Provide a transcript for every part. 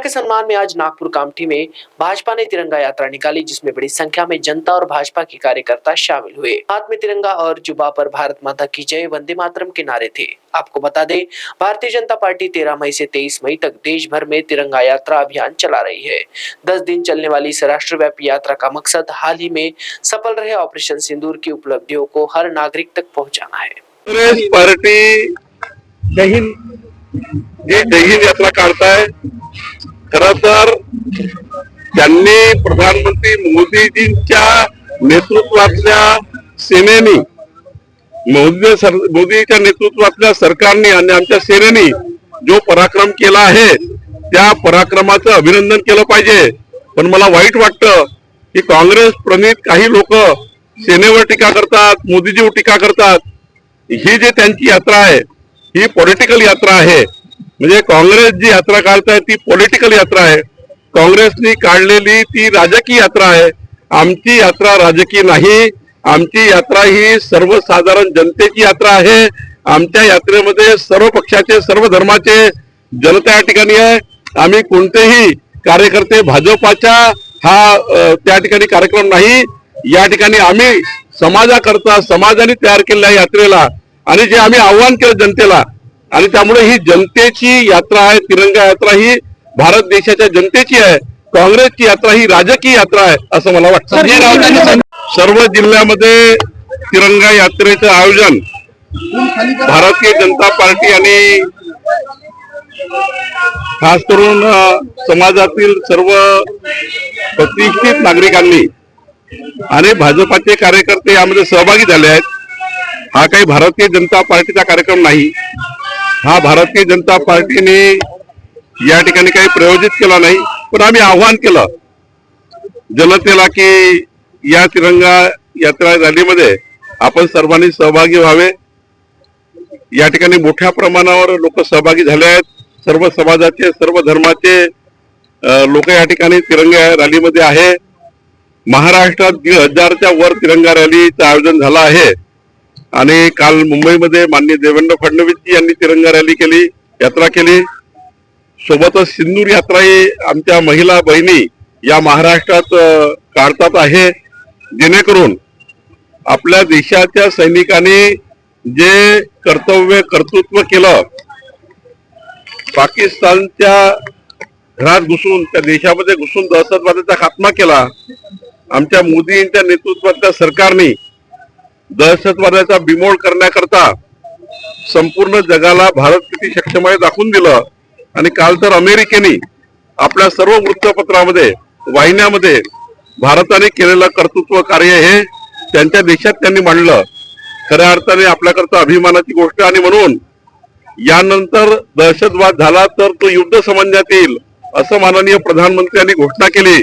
के सम्मान में आज नागपुर कामठी में भाजपा ने तिरंगा यात्रा निकाली, जिसमें बड़ी संख्या में जनता और भाजपा के कार्यकर्ता शामिल हुए। हाथ में तिरंगा और जुबा पर भारत माता की जय, वंदे मातरम के नारे थे। आपको बता दें, भारतीय जनता पार्टी 13 मई से 23 मई तक देश भर में तिरंगा यात्रा अभियान चला रही है। 10 दिन चलने वाली इस राष्ट्रव्यापी यात्रा का मकसद हाल ही में सफल रहे ऑपरेशन सिंदूर की उपलब्धियों को हर नागरिक तक पहुंचाना है। कांग्रेस पार्टी जे जय हिंद यात्रा काढताय, खरं तर त्यांनी प्रधानमंत्री मोदीजींच्या नेतृत्वातल्या सेनेनी, मोदीच्या नेतृत्वातल्या सरकारने आणि आमच्या सेनेनी जो पराक्रम केला आहे त्या पराक्रमाचं अभिनंदन केलं पाहिजे। पण मला वाईट वाटतं की काँग्रेस प्रणित काही लोक सेनेवर टीका करतात, मोदीजीवर टीका करतात। ही जी त्यांची यात्रा आहे ही पॉलिटिकल यात्रा आहे। म्हणजे काँग्रेस जी यात्रा काढताय ती पॉलिटिकल यात्रा आहे, काँग्रेसनी काढलेली ती राजकीय यात्रा आहे। आमची यात्रा राजकीय नाही, आमची यात्रा ही सर्वसाधारण जनतेची यात्रा आहे। आमच्या यात्रेमध्ये सर्व पक्षाचे, सर्व धर्माचे जनता या ठिकाणी आहे। आम्ही कोणतेही कार्यकर्ते भाजपाच्या त्या ठिकाणी कार्यक्रम नाही। या ठिकाणी आम्ही समाजाकरता, समाजाने तयार केलेल्या यात्रेला आणि जे आम्ही आव्हान केलं जनतेला, आणि त्यामुळे ही जनतेची यात्रा आहे। तिरंगा यात्रा ही भारत देशाच्या जनतेची आहे, काँग्रेसची यात्रा ही राजकीय यात्रा आहे असं मला वाटतं। सर्व जिल्ह्यामध्ये तिरंगा यात्रेचं आयोजन भारतीय जनता पार्टी आणि खास करून समाजातील सर्व प्रतिष्ठित नागरिकांनी आणि भाजपाचे कार्यकर्ते यामध्ये सहभागी झाले आहेत। हा काही भारतीय जनता पार्टीचा कार्यक्रम नाही, हा भारतीय जनता पार्टीने या ठिकाणी काही प्रयोजित केला नाही, पण आम्ही आव्हान केलं जनतेला की या तिरंगा यात्रा रॅलीमध्ये आपण सर्वांनी सहभागी व्हावे। या ठिकाणी मोठ्या प्रमाणावर लोक सहभागी झाले आहेत। सर्व समाजाचे, सर्व धर्माचे लोक या ठिकाणी तिरंगा रॅलीमध्ये आहे। महाराष्ट्रात 1000च्या वर तिरंगा रॅलीचं आयोजन झालं आहे आणि काल मुंबईमध्ये माननीय देवेंद्र फडणवीस यांनी तिरंगा रॅली केली, यात्रा केली। सोबतच सिंदूर यात्रा ही आमच्या महिला बहिणी या महाराष्ट्रात काढतात आहे, जेणेकरून आपल्या देशाच्या सैनिकांनी जे कर्तृत्व केलं, पाकिस्तानच्या घरात घुसून, त्या देशामध्ये घुसून दहशतवादाचा खात्मा केला। आमच्या मोदींच्या नेतृत्वातल्या सरकारने दहशतवादाचा बिमोड करण्याकरता संपूर्ण जगाला भारत किती सक्षम आहे दाखवून दिलं। आणि काल तर अमेरिकेने आपल्या सर्व वृत्तपत्रामध्ये, वाहिन्यामध्ये भारताने केलेलं कर्तृत्व कार्य हे त्यांच्या देशात त्यांनी मांडलं। खऱ्या अर्थाने आपल्याकरता अभिमानाची गोष्ट। आणि म्हणून यानंतर दहशतवाद झाला तर तो युद्ध समजण्यात येईल असं माननीय प्रधानमंत्र्यांनी घोषणा केली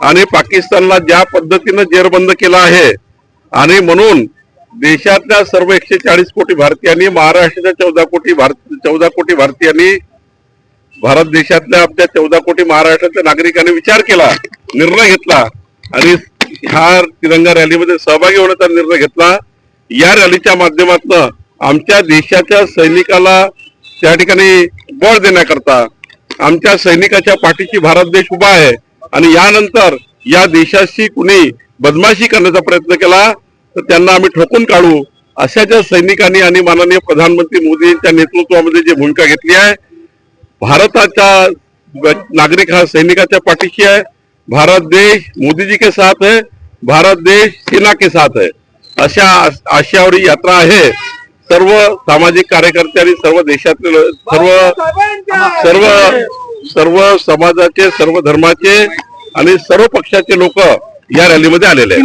आणि पाकिस्तानला ज्या पद्धतीने जेरबंद केला आहे, आणि म्हणून देशातल्या सर्व 140 कोटी भारतीयांनी, महाराष्ट्राच्या 14 कोटी भारतीयांनी, भारत देशातल्या आपल्या 14 कोटी महाराष्ट्रातल्या नागरिकांनी विचार केला, निर्णय घेतला आणि ह्या तिरंगा रॅलीमध्ये सहभागी होण्याचा निर्णय घेतला। या रॅलीच्या माध्यमातून आमच्या देशाच्या सैनिकाला त्या ठिकाणी बळ देण्याकरता, आमच्या सैनिकाच्या पाठीशी भारत देश उभा आहे आणि यानंतर या देशाशी कुणी बदमाशी करण्याचा प्रयत्न केला तर त्यांना आम्ही ठोकून काढू, अशा ज्या सैनिकांनी आणि माननीय प्रधानमंत्री मोदींच्या नेतृत्वामध्ये जी भूमिका घेतली आहे, भारताचा नागरिक हा सैनिकाच्या पाठीशी आहे। भारत देश मोदी जी के साथ है, भारत देश सेना के साथ है, अशा आशयावर ही यात्रा आहे। सर्व सामाजिक कार्यकर्ते आणि सर्व देशातील सर्व समाजाचे, सर्व धर्माचे आणि सर्व पक्षाचे लोक या रॅलीमध्ये आलेले आहेत।